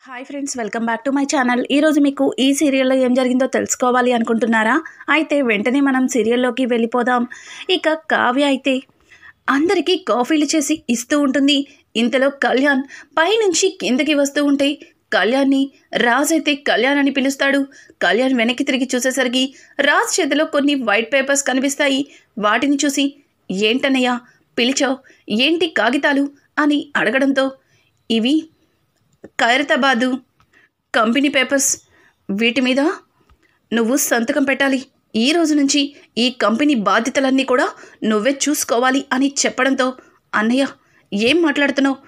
Hi friends, welcome back to my channel. ఈరోజు మీకు ఈ సీరియల్లో ఏం జరిగిందో తెలుసుకోవాలి అనుకుంటున్నారా? అయితే వెంటనే మనం సీరియల్లోకి వెళ్ళిపోదాం. ఇక కావ్య అయితే అందరికీ కాఫీలు చేసి ఇస్తూ ఉంటుంది. ఇంతలో కళ్యాణ్ పైనుంచి కిందకి వస్తూ ఉంటే కళ్యాణ్ని రాజ్ అయితే కళ్యాణ్ అని పిలుస్తాడు. కళ్యాణ్ వెనక్కి తిరిగి చూసేసరికి రాజ్ చేతిలో కొన్ని వైట్ పేపర్స్ కనిపిస్తాయి. వాటిని చూసి ఏంటన్నయ్య పిలిచావు, ఏంటి కాగితాలు అని అడగడంతో ఇవి ఖైరతాబాదు కంపెనీ పేపర్స్, వీటి మీద నువ్వు సంతకం పెట్టాలి. ఈ రోజు నుంచి ఈ కంపెనీ బాధ్యతలన్నీ కూడా నువ్వే చూసుకోవాలి అని చెప్పడంతో అన్నయ్య ఏం మాట్లాడుతున్నావు,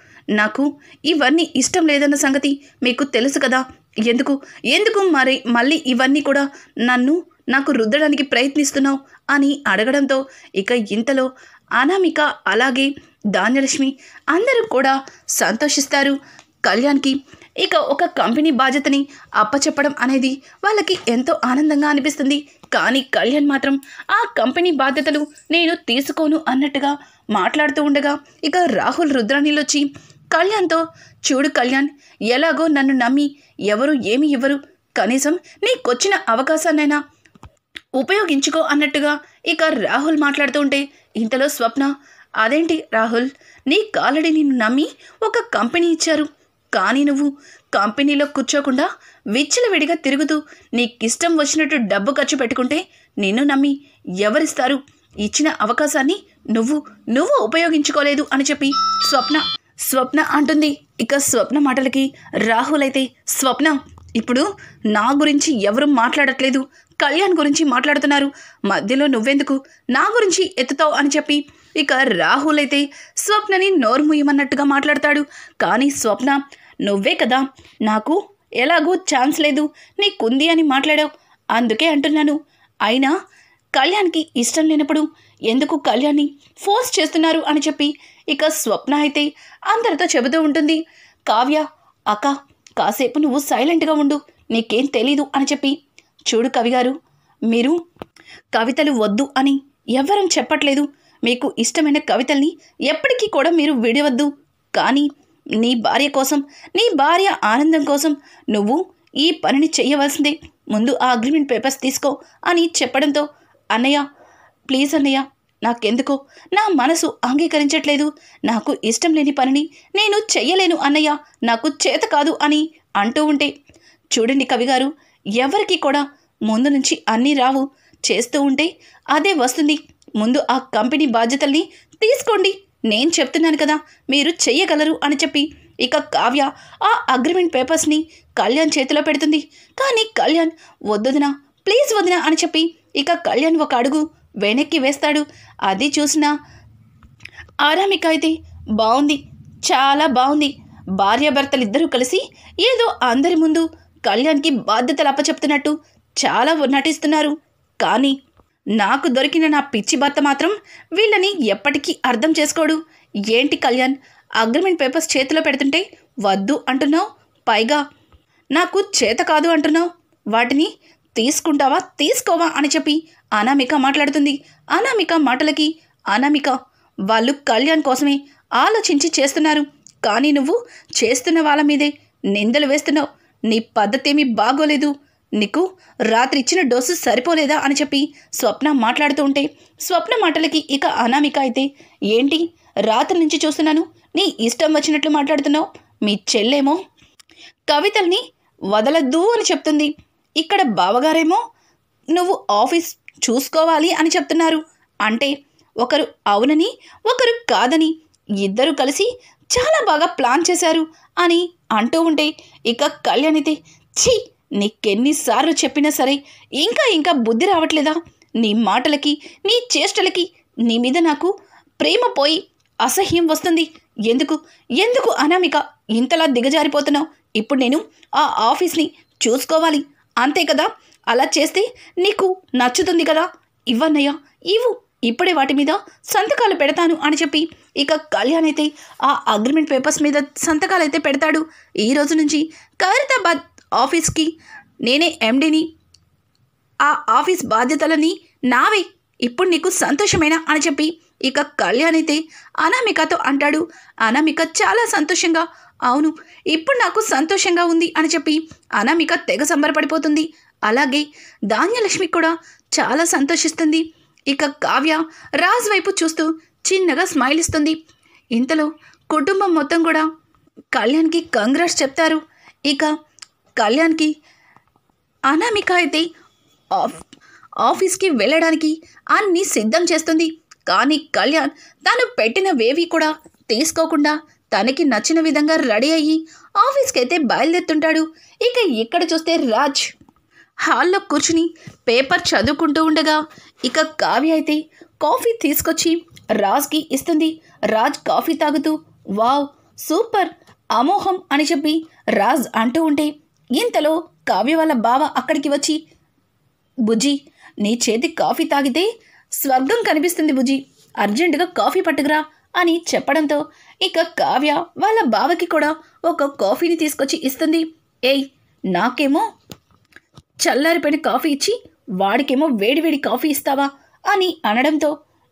నాకు ఇవన్నీ ఇష్టం లేదన్న సంగతి మీకు తెలుసు కదా, ఎందుకు మళ్ళీ ఇవన్నీ కూడా నాకు రుద్దడానికి ప్రయత్నిస్తున్నావు అని అడగడంతో ఇక ఇంతలో అనామిక అలాగే ధాన్యలక్ష్మి అందరూ కూడా సంతోషిస్తారు. కళ్యాణ్కి ఇక ఒక కంపెనీ బాధ్యతని అప్పచెప్పడం అనేది వాళ్ళకి ఎంతో ఆనందంగా అనిపిస్తుంది. కానీ కళ్యాణ్ మాత్రం ఆ కంపెనీ బాధ్యతలు నేను తీసుకోను అన్నట్టుగా మాట్లాడుతూ ఉండగా ఇక రాహుల్ రుద్రాణిలో వచ్చి కళ్యాణ్తో చూడు కళ్యాణ్, ఎలాగో నన్ను నమ్మి ఎవరు ఏమి ఇవ్వరు, కనీసం నీకొచ్చిన అవకాశాన్నైనా ఉపయోగించుకో అన్నట్టుగా ఇక రాహుల్ మాట్లాడుతూ ఉంటే ఇంతలో స్వప్న, అదేంటి రాహుల్, ఆల్రెడీ నిన్ను నమ్మి ఒక కంపెనీ ఇచ్చారు, కానీ నువ్వు కంపెనీలో కూర్చోకుండా విచ్చలవిడిగా తిరుగుతూ నీకిష్టం వచ్చినట్టు డబ్బు ఖర్చు పెట్టుకుంటే నిన్ను నమ్మి ఎవరిస్తారు? ఇచ్చిన అవకాశాన్ని నువ్వు ఉపయోగించుకోలేదు అని చెప్పి స్వప్న అంటుంది. ఇక స్వప్న మాటలకి రాహుల్ అయితే, స్వప్న ఇప్పుడు నా గురించి ఎవరు మాట్లాడట్లేదు, కళ్యాణ్ గురించి మాట్లాడుతున్నారు, మధ్యలో నువ్వెందుకు నా గురించి ఎత్తుతావు అని చెప్పి ఇక రాహుల్ అయితే స్వప్నని నోరు ముయ్యమన్నట్టుగా మాట్లాడతాడు. కానీ స్వప్న, నువ్వే కదా నాకు ఎలాగూ ఛాన్స్ లేదు, నీకుంది అని మాట్లాడావు, అందుకే అంటున్నాను. అయినా కళ్యాణ్కి ఇష్టం లేనప్పుడు ఎందుకు కళ్యాణ్ని ఫోర్స్ చేస్తున్నారు అని చెప్పి ఇక స్వప్న అయితే అందరితో చెబుతూ ఉంటుంది. కావ్య, అక్క కాసేపు నువ్వు సైలెంట్గా ఉండు, నీకేం తెలీదు అని చెప్పి, చూడు కవిగారు, మీరు కవితలు వద్దు అని ఎవ్వరం చెప్పట్లేదు, మీకు ఇష్టమైన కవితల్ని ఎప్పటికీ కూడా మీరు విడవద్దు, కానీ నీ భార్య కోసం, నీ భార్య ఆనందం కోసం నువ్వు ఈ పనిని చెయ్యవలసిందే, ముందు ఆ అగ్రిమెంట్ పేపర్స్ తీసుకో అని చెప్పడంతో అన్నయ్య ప్లీజ్ అన్నయ్య, నాకెందుకో నా మనసు అంగీకరించట్లేదు, నాకు ఇష్టం లేని పనిని నేను చెయ్యలేను అన్నయ్య, నాకు చేత కాదు అని అంటూ ఉంటే, చూడండి కవిగారు, ఎవరికి కూడా ముందు నుంచి అన్నీ రావు, చేస్తూ ఉంటే అదే వస్తుంది, ముందు ఆ కంపెనీ బాధ్యతల్ని తీసుకోండి, నేను చెప్తున్నాను కదా మీరు చెయ్యగలరు అని చెప్పి ఇక కావ్య ఆ అగ్రిమెంట్ పేపర్స్ని కళ్యాణ్ చేతిలో పెడుతుంది. కానీ కళ్యాణ్ వద్దుదినా, ప్లీజ్ వదినా అని చెప్పి ఇక కళ్యాణ్ ఒక అడుగు వెనక్కి వేస్తాడు. అది చూసిన అనామిక అయితే, బాగుంది, చాలా బాగుంది, భార్యాభర్తలిద్దరూ కలిసి ఏదో అందరి ముందు కళ్యాణ్కి బాధ్యతలు అప్పచెప్తున్నట్టు చాలా నటిస్తున్నారు, కానీ నాకు దొరికిన నా పిచ్చి భర్త మాత్రం వీళ్ళని ఎప్పటికీ అర్థం చేసుకోడు. ఏంటి కళ్యాణ్, అగ్రిమెంట్ పేపర్స్ చేతిలో పెడుతుంటే వద్దు అంటున్నావు, పైగా నాకు చేత కాదు అంటున్నావు, వాటిని తీసుకుంటావా తీసుకోవా అని చెప్పి అనామిక మాట్లాడుతుంది. అనామిక మాటలకి, అనామిక వాళ్ళు కళ్యాణ్ కోసమే ఆలోచించి చేస్తున్నారు, కానీ నువ్వు చేస్తున్న వాళ్ళ మీదే నిందలు వేస్తున్నావు, నీ పద్ధతేమీ బాగోలేదు, నీకు రాత్రి ఇచ్చిన డోసు సరిపోలేదా అని చెప్పి స్వప్న మాట్లాడుతూ ఉంటే స్వప్న మాటలకి ఇక అనామిక అయితే, ఏంటి రాత్రి నుంచి చూస్తున్నాను, నీ ఇష్టం వచ్చినట్లు మాట్లాడుతున్నావు, మీ చెల్లేమో కవితల్ని వదలద్దు అని చెప్తుంది, ఇక్కడ బావగారేమో నువ్వు ఆఫీస్ చూసుకోవాలి అని చెప్తున్నారు, అంటే ఒకరు అవునని ఒకరు కాదని ఇద్దరు కలిసి చాలా బాగా ప్లాన్ చేశారు అని అంటూ ఉంటే ఇక కళ్యాణ్ అయితే, ఛీ, నీకెన్నిసార్లు చెప్పినా సరే ఇంకా బుద్ధి రావట్లేదా, నీ మాటలకి నీ చేష్టలకి నీ మీద నాకు ప్రేమ పోయి అసహ్యం వస్తుంది, ఎందుకు అనామిక ఇంతలా దిగజారిపోతున్నావు, ఇప్పుడు నేను ఆ ఆఫీస్ని చూసుకోవాలి అంతే కదా, అలా చేస్తే నీకు నచ్చుతుంది కదా, ఇవ్వన్నయ్య ఇవ్వు, ఇప్పుడే వాటి మీద సంతకాలు పెడతాను అని చెప్పి ఇక కళ్యాణ్ అయితే ఆ అగ్రిమెంట్ పేపర్స్ మీద సంతకాలు అయితే పెడతాడు. ఈ రోజు నుంచి ఖైరతాబాద్ ఆఫీస్కి నేనే ఎండీని, ఆ ఆఫీస్ బాధ్యతలన్నీ నావే, ఇప్పుడు నీకు సంతోషమేనా అని చెప్పి ఇక కళ్యాణ్ అయితే అనామికతో అంటాడు. అనామిక చాలా సంతోషంగా అవును, ఇప్పుడు నాకు సంతోషంగా ఉంది అని చెప్పి అనామిక తెగ సంబరపడిపోతుంది. అలాగే ధాన్యలక్ష్మి కూడా చాలా సంతోషిస్తుంది. ఇక కావ్య రాజ్ వైపు చూస్తూ చిన్నగా స్మైల్ ఇస్తుంది. ఇంతలో కుటుంబం మొత్తం కూడా కళ్యాణ్కి కంగ్రాట్స్ చెప్తారు. ఇక కళ్యాణ్కి అనామిక అయితే ఆఫీస్కి వెళ్ళడానికి అన్నీ సిద్ధం చేస్తుంది. కానీ కళ్యాణ్ తను పెట్టినవేవి కూడా తీసుకోకుండా తనకి నచ్చిన విధంగా రెడీ అయ్యి ఆఫీస్కి అయితే బయలుదేరుతుంటాడు. ఇక ఇక్కడ చూస్తే రాజ్ హాల్లో కూర్చుని పేపర్ చదువుకుంటూ ఉండగా ఇక కావ్య అయితే కాఫీ తీసుకొచ్చి రాజ్కి ఇస్తుంది. రాజ్ కాఫీ తాగుతూ వావ్ సూపర్ అమోఘం అని చెప్పి రాజ్ అంటూ ఉంటే ఇంతలో కావ్య వాళ్ళ బావ అక్కడికి వచ్చి బుజ్జి నీ చేతి కాఫీ తాగితే స్వర్గం కనిపిస్తుంది బుజ్జి, అర్జెంటుగా కాఫీ పట్టుకురా అని చెప్పడంతో ఇక కావ్య వాళ్ళ బావకి కూడా ఒక కాఫీని తీసుకొచ్చి ఇస్తుంది. ఏయ్ నాకేమో చల్లారిపోయిన కాఫీ ఇచ్చి వాడికేమో వేడివేడి కాఫీ ఇస్తావా అని అనడంతో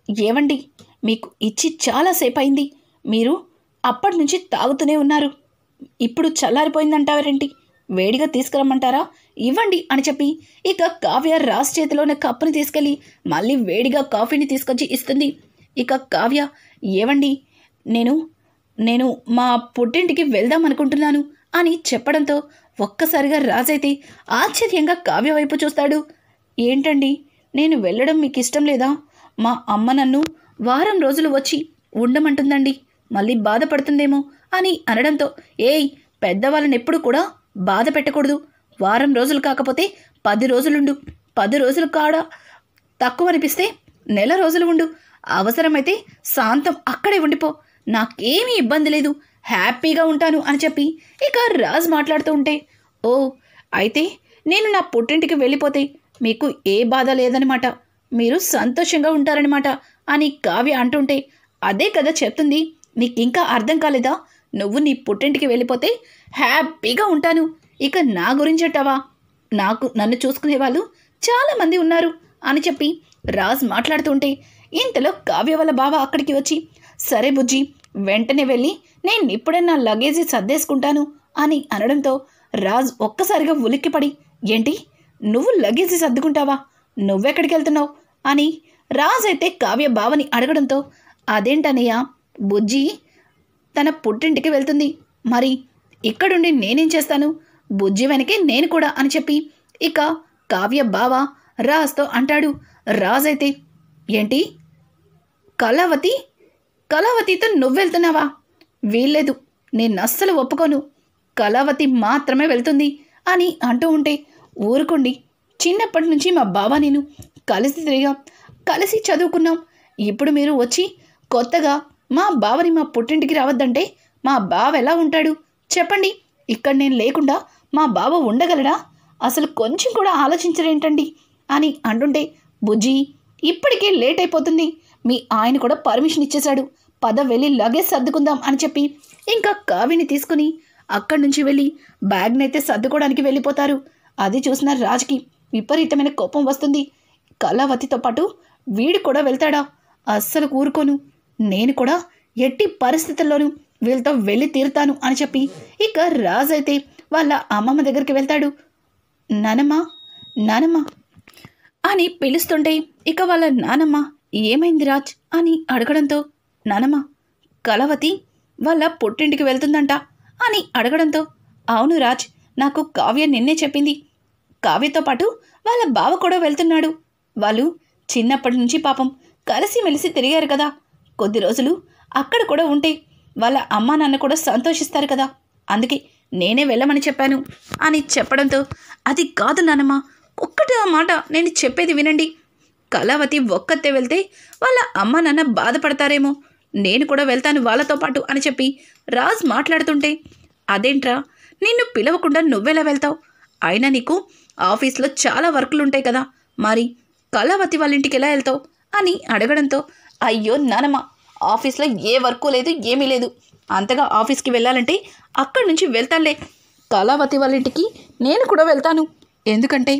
ఏవండి మీకు ఇచ్చి చాలాసేపు అయింది, మీరు అప్పటి నుంచి తాగుతూనే ఉన్నారు, ఇప్పుడు చల్లారిపోయిందంటావారేంటి, వేడిగా తీసుకురమ్మంటారా, ఇవ్వండి అని చెప్పి ఇక కావ్య రాజ్ చేతిలోని కప్పుని తీసుకెళ్ళి మళ్ళీ వేడిగా కాఫీని తీసుకొచ్చి ఇస్తుంది. ఇక కావ్య ఏవండి నేను మా పుట్టింటికి వెళ్దాం అనుకుంటున్నాను అని చెప్పడంతో ఒక్కసారిగా రాజైతే ఆశ్చర్యంగా కావ్య వైపు చూస్తాడు. ఏంటండి నేను వెళ్ళడం మీకు ఇష్టం లేదా, మా అమ్మ నన్ను వారం రోజులు వచ్చి ఉండమంటుందండి, మళ్ళీ బాధపడుతుందేమో అని అనడంతో ఏయ్ పెద్దవాళ్ళని ఎప్పుడు కూడా బాధ పెట్టకూడదు, వారం రోజులు కాకపోతే 10 రోజులుండు, 10 రోజులు కాడా తక్కువ అనిపిస్తే నెల రోజులు ఉండు, అవసరమైతే శాంతం అక్కడే ఉండిపో, నాకేమీ ఇబ్బంది లేదు, హ్యాపీగా ఉంటాను అని చెప్పి ఇక రాజ్ మాట్లాడుతూ ఉంటే ఓ అయితే నేను నా పుట్టింటికి వెళ్ళిపోతే మీకు ఏ బాధ లేదనమాట, మీరు సంతోషంగా ఉంటారనమాట అని కావ్య అంటుంటే అదే కదా చెప్తుంది, నీకింకా అర్థం కాలేదా, నువ్వు నీ పుట్టింటికి వెళ్ళిపోతే హ్యాపీగా ఉంటాను, ఇక నా గురించటవా, నన్ను చూసుకునే వాళ్ళు చాలామంది ఉన్నారు అని చెప్పి రాజ్ మాట్లాడుతుంటే ఇంతలో కావ్య వాళ్ళ బావ అక్కడికి వచ్చి సరే బుజ్జి వెంటనే వెళ్ళి నేను ఇప్పుడే నా లగేజీ సర్దేసుకుంటాను అని అనడంతో రాజ్ ఒక్కసారిగా ఉలిక్కిపడి ఏంటి నువ్వు లగేజీ సర్దుకుంటావా, నువ్వెక్కడికి వెళ్తున్నావు అని రాజ్ అయితే కావ్య బావని అడగడంతో అదేంటనయ్య బుజ్జి తన పుట్టింటికి వెళ్తుంది, మరి ఇక్కడుండి నేనేం చేస్తాను, బుజ్జి వెనకే నేను కూడా అని చెప్పి ఇక కావ్య బావ రాజ్తో అంటాడు. రాజ్ అయితే ఏంటి కళావతితో నువ్వెళ్తున్నావా, వీల్లేదు, నేను అస్సలు ఒప్పుకోను, కళావతి మాత్రమే వెళ్తుంది అని అంటూ ఉంటే ఊరుకోండి, చిన్నప్పటి నుంచి మా బావ నేను కలిసి తిరిగాం, కలిసి చదువుకున్నాం, ఇప్పుడు మీరు వచ్చి కొత్తగా మా బావని మా పుట్టింటికి రావద్దంటే మా బావ ఎలా ఉంటాడు చెప్పండి, ఇక్కడ నేను లేకుండా మా బావ ఉండగలడా, అసలు కొంచెం కూడా ఆలోచించరేంటండి అని అంటుంటే బుజ్జి ఇప్పటికే లేట్ అయిపోతుంది, మీ ఆయన కూడా పర్మిషన్ ఇచ్చేశాడు, పద వెళ్ళి లగేజ్ సర్దుకుందాం అని చెప్పి ఇంకా కావ్యని తీసుకుని అక్కడి నుంచి వెళ్ళి బ్యాగ్నైతే సర్దుకోవడానికి వెళ్ళిపోతారు. అది చూసిన రాజ్కి విపరీతమైన కోపం వస్తుంది. కళావతితో పాటు వీడు కూడా వెళ్తాడా, అస్సలు ఊరుకోను, నేను కూడా ఎట్టి పరిస్థితుల్లోనూ వీళ్ళతో వెళ్ళి తీరుతాను అని చెప్పి ఇక రాజ్ అయితే వాళ్ళ అమ్మమ్మ దగ్గరికి వెళ్తాడు. నానమ్మ అని పిలుస్తుంటే ఇక వాళ్ళ నానమ్మ ఏమైంది రాజ్ అని అడగడంతో నానమ్మ కళావతి వాళ్ళ పుట్టింటికి వెళ్తుందంట అని అడగడంతో అవును రాజ్, నాకు కావ్య నిన్నే చెప్పింది, కావ్యతో పాటు వాళ్ళ బావ కూడా వెళ్తున్నాడు, వాళ్ళు చిన్నప్పటి నుంచి పాపం కలిసిమెలిసి తిరిగారు కదా, కొద్ది రోజులు అక్కడ కూడా ఉంటే వాళ్ళ అమ్మా నాన్న కూడా సంతోషిస్తారు కదా, అందుకే నేనే వెళ్ళమని చెప్పాను అని చెప్పడంతో అది కాదు నానమ్మ, ఒక్కటే ఆ మాట నేను చెప్పేది వినండి, కళావతి ఒక్కతే వెళ్తే వాళ్ళ అమ్మా నాన్న బాధపడతారేమో, నేను కూడా వెళ్తాను వాళ్ళతో పాటు అని చెప్పి రాజ్ మాట్లాడుతుంటే అదేంట్రా నిన్ను పిలవకుండా నువ్వెలా వెళ్తావు, అయినా నీకు ఆఫీస్లో చాలా వర్కులు ఉంటాయి కదా, మరి కళావతి వాళ్ళ ఇంటికి ఎలా వెళ్తావు అని అడగడంతో అయ్యో నానమ్మ ఆఫీస్లో ఏ వర్కు లేదు ఏమీ లేదు, అంతగా ఆఫీస్కి వెళ్ళాలంటే అక్కడి నుంచి వెళ్తానులే, కళావతి వాళ్ళ ఇంటికి నేను కూడా వెళ్తాను, ఎందుకంటే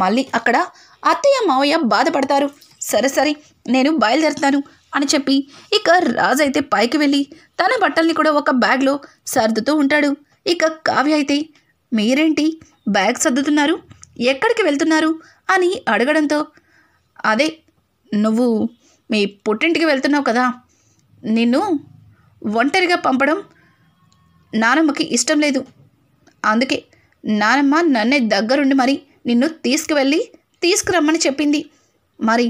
మళ్ళీ అక్కడ అత్తయ్య మావయ్య బాధపడతారు, సరే నేను బయలుదేరుతాను అని చెప్పి ఇక రాజు అయితే పైకి వెళ్ళి తన బట్టల్ని కూడా ఒక బ్యాగ్లో సర్దుతూ ఉంటాడు. ఇక కావ్య అయితే మీరేంటి బ్యాగ్ సర్దుతున్నారు, ఎక్కడికి వెళ్తున్నారు అని అడగడంతో అదే నువ్వు మీ పుట్టింటికి వెళ్తున్నావు కదా, నిన్ను ఒంటరిగా పంపడం నానమ్మకి ఇష్టం లేదు, అందుకే నానమ్మ నన్నే దగ్గరుండి మరి నిన్ను తీసుకురమ్మని చెప్పింది. మరి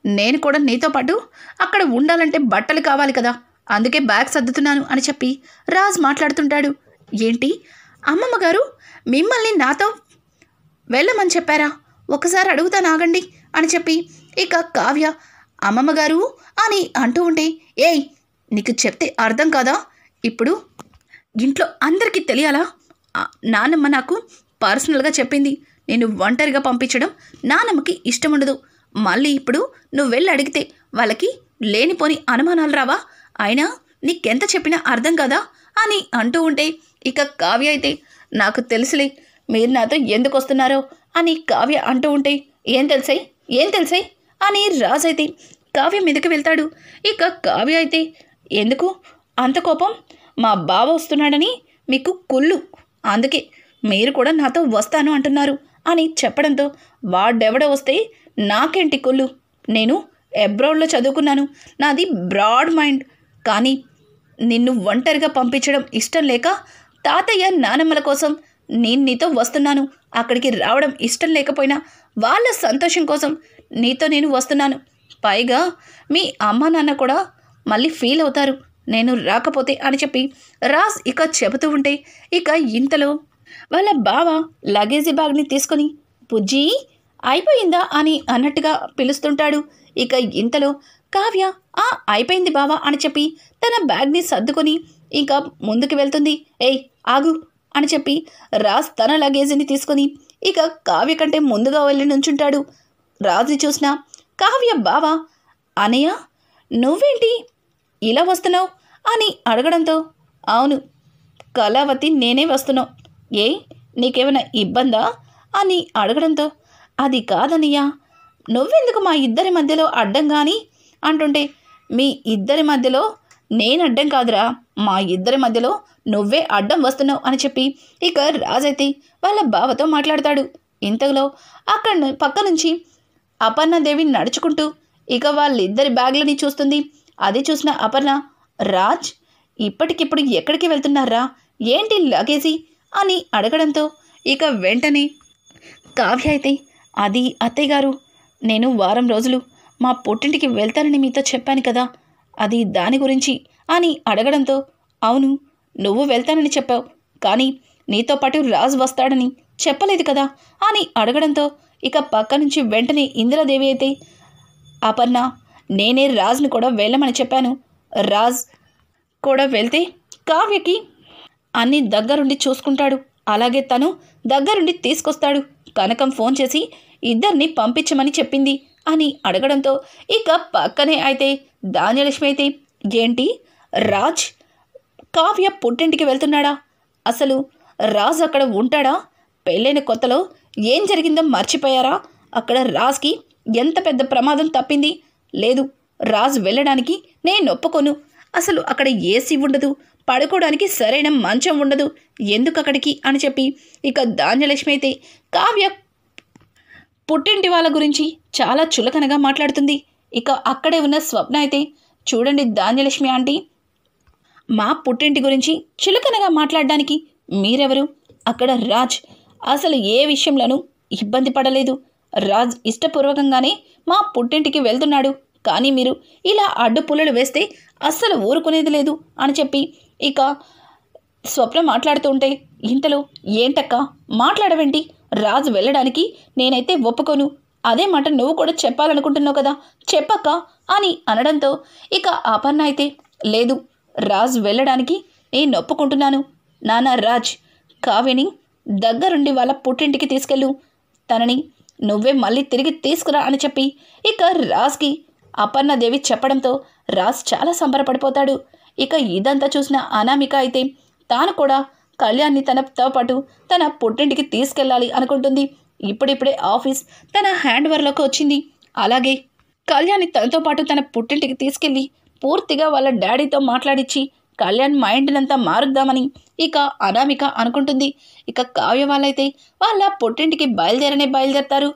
నేను కూడా నీతో పాటు అక్కడ ఉండాలంటే బట్టలు కావాలి కదా, అందుకే బ్యాగ్ సర్దుతున్నాను అని చెప్పి రాజ్ మాట్లాడుతుంటాడు. ఏంటి అమ్మమ్మ గారు మిమ్మల్ని నాతో వెళ్ళమని చెప్పారా, ఒకసారి అడుగుతాను ఆగండి అని చెప్పి ఇక కావ్య అమ్మమ్మ గారు అని అంటూ ఉంటే ఏయ్ నీకు చెప్తే అర్థం కాదా, ఇప్పుడు ఇంట్లో అందరికీ తెలియాలా, నానమ్మ నాకు పర్సనల్గా చెప్పింది నేను ఒంటరిగా పంపించడం నానమ్మకి ఇష్టం ఉండదు, మళ్ళీ ఇప్పుడు నువ్వు వెళ్ళి అడిగితే వాళ్ళకి లేనిపోని అనుమానాలు రావా, అయినా నీకెంత చెప్పినా అర్థం కదా అని అంటూ ఉంటే ఇక కావ్య అయితే నాకు తెలుసులే మీరు నాతో ఎందుకు వస్తున్నారో అని కావ్య అంటూ ఉంటే ఏం తెలిసాయి అని రాజు అయితే కావ్య మీదకి వెళ్తాడు. ఇక కావ్య అయితే ఎందుకు అంత కోపం, మా బావ వస్తున్నాడని మీకు కుళ్ళు, అందుకే మీరు కూడా నాతో వస్తాను అంటున్నారు అని చెప్పడంతో వాడెవడో వస్తే నాకేంటి కుళ్ళు, నేను అబ్రాడ్లో చదువుకున్నాను, నాది బ్రాడ్ మైండ్, కానీ నిన్ను ఒంటరిగా పంపించడం ఇష్టం లేక తాతయ్య నానమ్మల కోసం నేను నీతో వస్తున్నాను, అక్కడికి రావడం ఇష్టం లేకపోయినా వాళ్ళ సంతోషం కోసం నీతో నేను వస్తున్నాను, పైగా మీ అమ్మ నాన్న కూడా మళ్ళీ ఫీల్ అవుతారు నేను రాకపోతే అని చెప్పి రాజ్ ఇక చెబుతూ ఉంటే ఇక ఇంతలో వాళ్ళ బావ లగేజీ బ్యాగ్ని తీసుకొని బుజ్జి అయిపోయిందా అని అన్నట్టుగా పిలుస్తుంటాడు. ఇక ఇంతలో కావ్య అయిపోయింది బావా అని చెప్పి తన బ్యాగ్ని సర్దుకొని ఇంకా ముందుకు వెళ్తుంది. ఏయ్ ఆగు అని చెప్పి రాజ్ తన లగేజీని తీసుకొని ఇక కావ్య కంటే ముందుగా వెళ్ళి నుంచుంటాడు. రాజుని చూసిన కావ్య బావ అనయ్య నువ్వేంటి ఇలా వస్తున్నావు అని అడగడంతో అవును కళావతి నేనే వస్తున్నావు, ఏ నీకేమైనా ఇబ్బందా అని అడగడంతో అది కాదనియ్యా, నువ్వెందుకు మా ఇద్దరి మధ్యలో అడ్డం కానీ అంటుంటే మీ ఇద్దరి మధ్యలో నేను అడ్డం కాదురా, మా ఇద్దరి మధ్యలో నువ్వే అడ్డం వస్తున్నావు అని చెప్పి ఇక రాజైతే వాళ్ళ బావతో మాట్లాడతాడు. ఇంతలో అక్కడ పక్క నుంచి అపర్ణదేవి నడుచుకుంటూ ఇక వాళ్ళిద్దరి బ్యాగ్లని చూస్తుంది. అది చూసిన అపర్ణ రాజ్ ఇప్పటికిప్పుడు ఎక్కడికి వెళ్తున్నారా, ఏంటి లగేజీ అని అడగడంతో ఇక వెంటనే కావ్య అయితే అది అత్తయ్య గారు నేను వారం రోజులు మా పుట్టింటికి వెళ్తానని మీతో చెప్పాను కదా, అది దాని గురించి అని అడగడంతో అవును నువ్వు వెళ్తానని చెప్పావు, కానీ నీతో పాటు రాజు వస్తాడని చెప్పలేదు కదా అని అడగడంతో ఇక పక్క నుంచి వెంటనే ఇందిరాదేవి అయితే అపర్ణ నేనే రాజ్ని కూడా వెళ్ళమని చెప్పాను, రాజ్ కూడా వెళ్తే కావ్యకి అన్ని దగ్గరుండి చూసుకుంటాడు, అలాగే తను దగ్గరుండి తీసుకొస్తాడు, కనకం ఫోన్ చేసి ఇద్దరిని పంపించమని చెప్పింది అని అడగడంతో ఇక పక్కనే అయితే ధాన్యలక్ష్మి అయితే ఏంటి రాజ్ కావ్య పుట్టింటికి వెళ్తున్నాడా, అసలు రాజ్ అక్కడ ఉంటాడా, పెళ్ళైన కొత్తలో ఏం జరిగిందో మర్చిపోయారా, అక్కడ రాజ్కి ఎంత పెద్ద ప్రమాదం తప్పింది, లేదు రాజ్ వెళ్ళడానికి నేను ఒప్పుకోను, అసలు అక్కడ ఏసీ ఉండదు, పడుకోవడానికి సరైన మంచం ఉండదు, ఎందుకు అక్కడికి అని చెప్పి ఇక ధాన్యలక్ష్మి అయితే కావ్య పుట్టింటి వాళ్ళ గురించి చాలా చులకనగా మాట్లాడుతుంది. ఇక అక్కడే ఉన్న స్వప్న అయితే చూడండి ధాన్యలక్ష్మి ఆంటీ, మా పుట్టింటి గురించి చులకనగా మాట్లాడడానికి మీరెవరు, అక్కడ రాజ్ అసలు ఏ విషయంలోనూ ఇబ్బంది పడలేదు, రాజ్ ఇష్టపూర్వకంగానే మా పుట్టింటికి వెళ్తున్నాడు, కానీ మీరు ఇలా అడ్డుపుల్లలు వేస్తే అస్సలు ఊరుకునేది లేదు అని చెప్పి ఇక స్వప్న మాట్లాడుతూ ఉంటే ఇంతలో ఏంటక్క మాట్లాడవేంటి, రాజు వెళ్ళడానికి నేనైతే ఒప్పుకోను, అదే మాట నువ్వు కూడా చెప్పాలనుకుంటున్నావు కదా చెప్పక్క అని అనడంతో ఇక అపర్ణ అయితే లేదు రాజు వెళ్ళడానికి నేను ఒప్పుకుంటున్నాను, నాన్న రాజ్ కావ్యని దగ్గరుండి వాళ్ళ పుట్టింటికి తీసుకెళ్ళు, తనని నువ్వే మళ్ళీ తిరిగి తీసుకురా అని చెప్పి ఇక రాజ్కి అపర్ణదేవి చెప్పడంతో రాజ్ చాలా సంబరపడిపోతాడు. ఇక ఇదంతా చూసిన అనామిక అయితే తాను కూడా కళ్యాణ్ని తనతో పాటు తన పుట్టింటికి తీసుకెళ్ళాలి అనుకుంటుంది. ఇప్పుడిప్పుడే ఆఫీస్ తన హ్యాండ్ ఓవర్లోకి వచ్చింది. అలాగే కళ్యాణ్ని తనతో పాటు తన పుట్టింటికి తీసుకెళ్ళి పూర్తిగా వాళ్ళ డాడీతో మాట్లాడించి కళ్యాణ్ మైండ్ అంతా మారుద్దామని ఇక అనామిక అనుకుంటుంది. ఇక కావ్య వాళ్ళైతే వాళ్ళ పుట్టింటికి బయలుదేరతారు.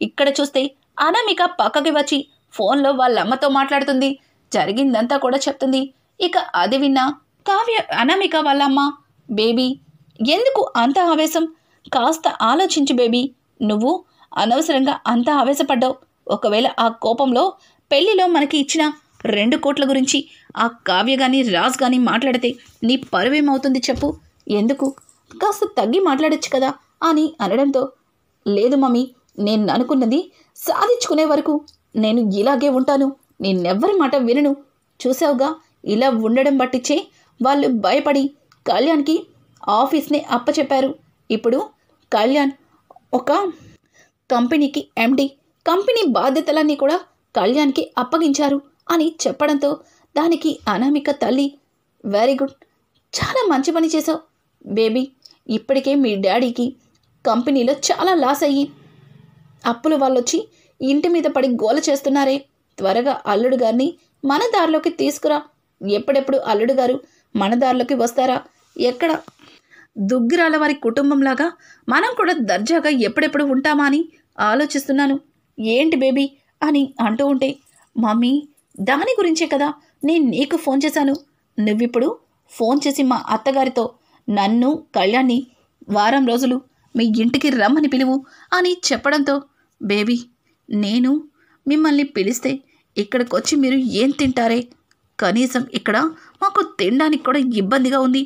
ఇక్కడ చూస్తే అనామిక పక్కకి వచ్చి ఫోన్లో వాళ్ళ అమ్మతో మాట్లాడుతుంది. జరిగిందంతా కూడా చెప్తుంది. ఇక అది విన్న అనామిక వాళ్ళ అమ్మ, బేబీ ఎందుకు అంత ఆవేశం? కాస్త ఆలోచించు బేబీ, నువ్వు అనవసరంగా అంత ఆవేశపడ్డావు. ఒకవేళ ఆ కోపంలో పెళ్లిలో మనకి ఇచ్చిన 2 కోట్ల గురించి ఆ కావ్య కానీ రాజ్ కానీ మాట్లాడితే నీ పరువేమవుతుంది చెప్పు? ఎందుకు కాస్త తగ్గి మాట్లాడొచ్చు కదా అని అనడంతో, లేదు మమ్మీ, నేను అనుకున్నది సాధించుకునే వరకు నేను ఇలాగే ఉంటాను. నేనెవ్వరి మాట వినను. చూసావుగా, ఇలా ఉండడం బట్టిచ్చే వాళ్ళు భయపడి కళ్యాణ్కి ఆఫీస్నే అప్పచెప్పారు. ఇప్పుడు కళ్యాణ్ ఒక కంపెనీకి ఎండి, కంపెనీ బాధ్యతలన్నీ కూడా కళ్యాణ్కి అప్పగించారు అని చెప్పడంతో దానికి అనామిక తల్లి, వెరీ గుడ్, చాలా మంచి పని చేసావు బేబీ. ఇప్పటికే మీ డాడీకి కంపెనీలో చాలా లాస్ అయ్యి అప్పుల వాళ్ళొచ్చి ఇంటి మీద పడి గోల చేస్తున్నారే. త్వరగా అల్లుడు గారిని మన దారిలోకి తీసుకురా. ఎప్పుడెప్పుడు అల్లుడు గారు మన దారిలోకి వస్తారా? ఎక్కడ దుగ్గిరాల వారి కుటుంబంలాగా మనం కూడా దర్జాగా ఎప్పుడెప్పుడు ఉంటామా అని ఆలోచిస్తున్నాను. ఏంటి బేబీ అని అంటూ ఉంటే, మమ్మీ దాని గురించే కదా నేను నీకు ఫోన్ చేశాను. నువ్విప్పుడు ఫోన్ చేసి మా అత్తగారితో నన్ను కళ్యాణ్ని వారం రోజులు మీ ఇంటికి రమ్మని పిలువు అని చెప్పడంతో, బేబీ నేను మిమ్మల్ని పిలిస్తే ఇక్కడికొచ్చి మీరు ఏం తింటారే? కనీసం ఇక్కడ మాకు తినడానికి కూడా ఇబ్బందిగా ఉంది.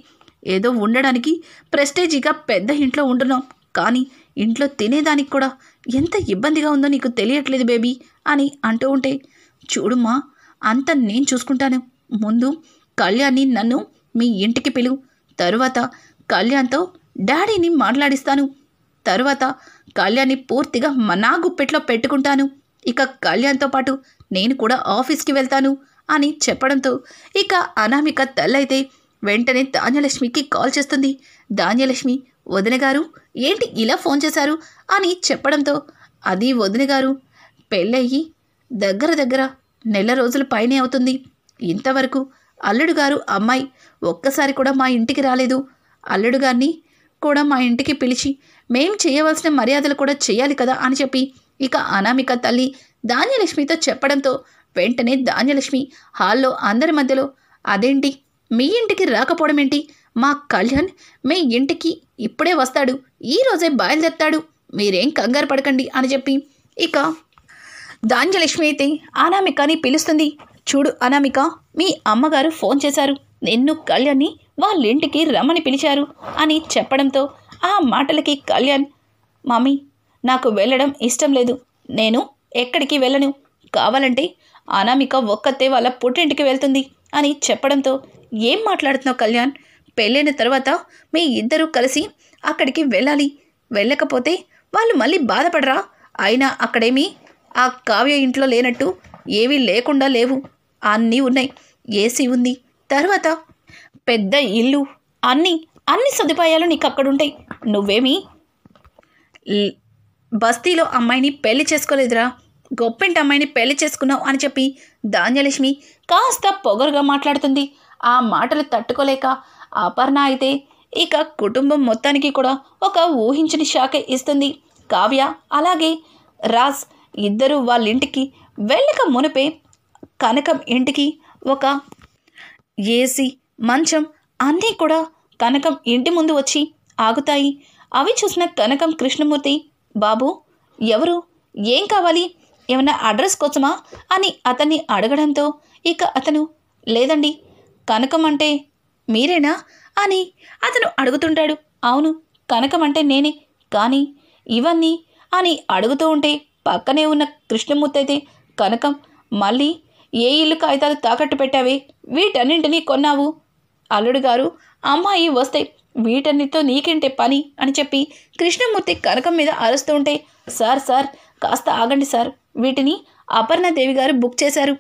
ఏదో ఉండడానికి ప్రెస్టేజీగా పెద్ద ఇంట్లో ఉంటున్నాం, కానీ ఇంట్లో తినేదానికి కూడా ఎంత ఇబ్బందిగా ఉందో నీకు తెలియట్లేదు బేబీ అని అంటూ ఉంటే, చూడుమా, అంత నేను చూసుకుంటాను. ముందు కళ్యాణ్ని నన్ను మీ ఇంటికి పిలువు. తరువాత కళ్యాణ్తో డాడీని మాట్లాడిస్తాను. తరువాత కళ్యాణ్ని పూర్తిగా నా గుప్పెట్లో పెట్టుకుంటాను. ఇక కళ్యాణ్తో పాటు నేను కూడా ఆఫీస్కి వెళ్తాను అని చెప్పడంతో ఇక అనామిక తల్లైతే వెంటనే ధాన్యలక్ష్మికి కాల్ చేస్తుంది. ధాన్యలక్ష్మి, వదిన గారు ఏంటి ఇలా ఫోన్ చేశారు అని చెప్పడంతో, అది వదిన గారు, పెళ్ళయ్యి దగ్గర నెల రోజుల పైనే అవుతుంది. ఇంతవరకు అల్లుడు గారు అమ్మాయి ఒక్కసారి కూడా మా ఇంటికి రాలేదు. అల్లుడు గారిని కూడా మా ఇంటికి పిలిచి మేం చేయవలసిన మర్యాదలు కూడా చేయాలి కదా అని చెప్పి ఇక అనామిక తల్లి ధాన్యలక్ష్మితో చెప్పడంతో వెంటనే ధాన్యలక్ష్మి హాల్లో అందరి మధ్యలో, అదేంటి మీ ఇంటికి రాకపోవడం ఏంటి? మా కళ్యాణ్ మీ ఇంటికి ఇప్పుడే వస్తాడు, ఈరోజే బయలుదేరతాడు, మీరేం కంగారు పడకండి అని చెప్పి ఇక ధాన్యలక్ష్మి అయితే అనామికని పిలుస్తుంది. చూడు అనామిక, మీ అమ్మగారు ఫోన్ చేశారు, నిన్ను కళ్యాణ్ని వాళ్ళ ఇంటికి రమ్మని పిలిచారు అని చెప్పడంతో ఆ మాటలకి కళ్యాణ్, మమ్మీ నాకు వెళ్ళడం ఇష్టం లేదు, నేను ఎక్కడికి వెళ్ళను, కావాలంటే అనామిక ఒక్కతే వాళ్ళ పుట్టింటికి వెళ్తుంది అని చెప్పడంతో, ఏం మాట్లాడుతున్నావు కళ్యాణ్? పెళ్ళైన తర్వాత మీ ఇద్దరూ కలిసి అక్కడికి వెళ్ళాలి, వెళ్ళకపోతే వాళ్ళు మళ్ళీ బాధపడరా? అయినా అక్కడేమీ ఆ కావ్య ఇంట్లో లేనట్టు ఏవీ లేకుండా లేవు, అన్నీ ఉన్నాయి. ఏసీ ఉంది, తర్వాత పెద్ద ఇల్లు, అన్ని సదుపాయాలు నీకు అక్కడుంటాయి. నువ్వేమీ బస్తీలో అమ్మాయిని పెళ్లి చేసుకోలేదురా, గొప్పింటి అమ్మాయిని పెళ్లి చేసుకున్నావు అని చెప్పి ధాన్యలక్ష్మి కాస్త పొగరుగా మాట్లాడుతుంది. ఆ మాటలు తట్టుకోలేక అపర్ణ అయితే ఇక కుటుంబం మొత్తానికి కూడా ఒక ఊహించని షాకే ఇస్తుంది. కావ్య అలాగే రాజ్ ఇద్దరు వాళ్ళ ఇంటికి వెళ్ళక మునిపే కనకం ఇంటికి ఒక ఏసీ, మంచం అన్నీ కూడా కనకం ఇంటి ముందు వచ్చి ఆగుతాయి. అవి చూసిన కనకం కృష్ణమూర్తి, బాబు ఎవరు, ఏం కావాలి, ఏమన్నా అడ్రస్ కోసమా అని అతన్ని అడగడంతో ఇక అతను, లేదండి, కనకం అంటే మీరేనా అని అతను అడుగుతుంటాడు. అవును, కనకం అంటే నేనే, కానీ ఇవన్నీ అని అడుగుతూ ఉంటే పక్కనే ఉన్న కృష్ణమూర్తి అయితే, కనకం మళ్ళీ ఏ ఇల్లు కాగితాలు తాకట్టు పెట్టావే, వీటన్నింటినీ కొన్నావు? అల్లుడు గారు అమ్మాయి వస్తే వీటన్నిటితో నీకేంటే పని అని చెప్పి కృష్ణమూర్తి కనకం మీద అరుస్తూ ఉంటే, సార్ కాస్త ఆగండి సార్, వీటిని అపర్ణాదేవి గారు బుక్ చేశారు,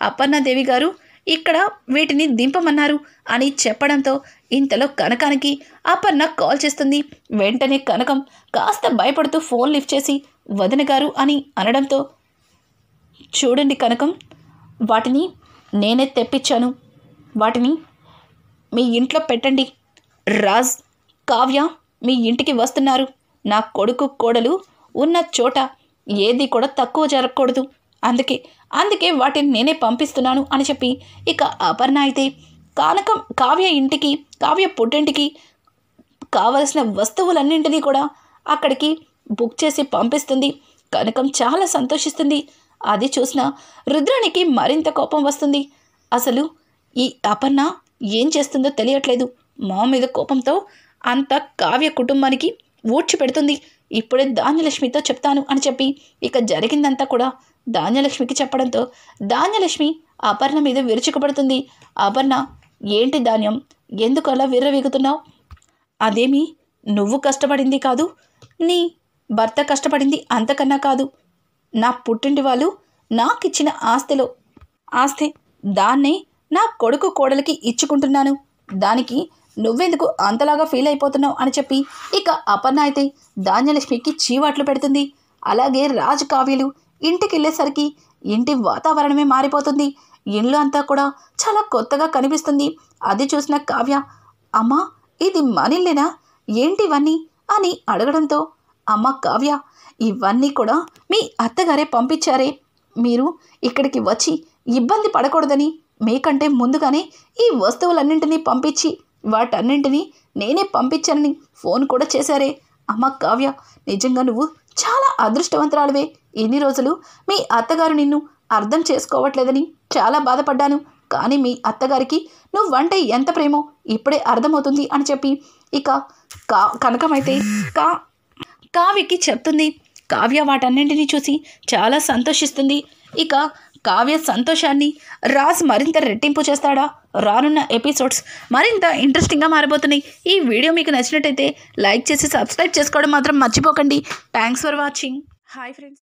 అపర్ణాదేవి గారు ఇక్కడ వీటిని దింపమన్నారు అని చెప్పడంతో ఇంతలో కనకానికి అపర్ణ కాల్ చేస్తుంది. వెంటనే కనకం కాస్త భయపడుతూ ఫోన్ లిఫ్ట్ చేసి, వదిన గారు అని అనడంతో, చూడండి కనకం, వాటిని నేనే తెప్పించాను, వాటిని మీ ఇంట్లో పెట్టండి. రాజ్, కావ్య మీ ఇంటికి వస్తున్నారు. నా కొడుకు కోడలు ఉన్న చోట ఏది కూడా తక్కువ జరగకూడదు, అందుకే వాటిని నేనే పంపిస్తున్నాను అని చెప్పి ఇక అపర్ణ అయితే కావ్య ఇంటికి, కావ్య పుట్టింటికి కావలసిన వస్తువులన్నింటినీ కూడా అక్కడికి బుక్ చేసి పంపిస్తుంది. కనకం చాలా సంతోషిస్తుంది. అది చూసిన రుద్రానికి మరింత కోపం వస్తుంది. అసలు ఈ అపర్ణ ఏం చేస్తుందో తెలియట్లేదు. మా మీద కోపంతో అంత కావ్య కుటుంబానికి ఊడ్చి పెడుతుంది. ఇప్పుడే ధాన్యలక్ష్మితో చెప్తాను అని చెప్పి ఇక జరిగిందంతా కూడా ధాన్యలక్ష్మికి చెప్పడంతో ధాన్యలక్ష్మి అపర్ణ మీద విరుచుకుపడుతుంది. అపర్ణ, ఏంటి ధాన్యం, ఎందుకు అలా విర్రవీగుతున్నావు? అదేమి నువ్వు కష్టపడింది కాదు, నీ భర్త కష్టపడింది అంతకన్నా కాదు. నా పుట్టింటి వాళ్ళు నాకిచ్చిన ఆస్తి దాన్నే నా కొడుకు కోడలికి ఇచ్చుకుంటున్నాను. దానికి నువ్వెందుకు అంతలాగా ఫీల్ అయిపోతున్నావు అని చెప్పి ఇక అపర్ణ అయితే ధాన్యలక్ష్మికి చీవాట్లు పెడుతుంది. అలాగే రాజు కావ్యలు ఇంటికి వెళ్ళేసరికి ఇంటి వాతావరణమే మారిపోతుంది. ఇల్లు అంతా కూడా చాలా కొత్తగా కనిపిస్తుంది. అది చూసిన కావ్య, అమ్మా ఇది మనిల్లేనా, ఏంటి ఇవన్నీ అని అడగడంతో, అమ్మ కావ్య, ఇవన్నీ కూడా మీ అత్తగారే పంపించారే. మీరు ఇక్కడికి వచ్చి ఇబ్బంది పడకూడదని మీకంటే ముందుగానే ఈ వస్తువులన్నింటినీ పంపించి వాటన్నింటినీ నేనే పంపించానని ఫోన్ కూడా చేశారే. అమ్మ కావ్య, నిజంగా నువ్వు చాలా అదృష్టవంతురాలువే. ఇన్ని రోజులు మీ అత్తగారు నిన్ను అర్థం చేసుకోవట్లేదని చాలా బాధపడ్డాను. కానీ మీ అత్తగారికి నువ్వంటే ఎంత ప్రేమో ఇప్పుడే అర్థమవుతుంది అని చెప్పి ఇక కనకమైతే కావ్యకి చెప్తుంది. కావ్య వాటన్నింటినీ చూసి చాలా సంతోషిస్తుంది. ఇక కావ్య సంతోషాన్ని రాజ్ మరింత రెట్టింపు చేస్తాడా? రానున్న ఎపిసోడ్స్ మరింత ఇంట్రెస్టింగ్గా మారిపోతున్నాయి. ఈ వీడియో మీకు నచ్చినట్టయితే లైక్ చేసి సబ్స్క్రైబ్ చేసుకోవడం మాత్రం మర్చిపోకండి. Thanks for watching. Hi friends.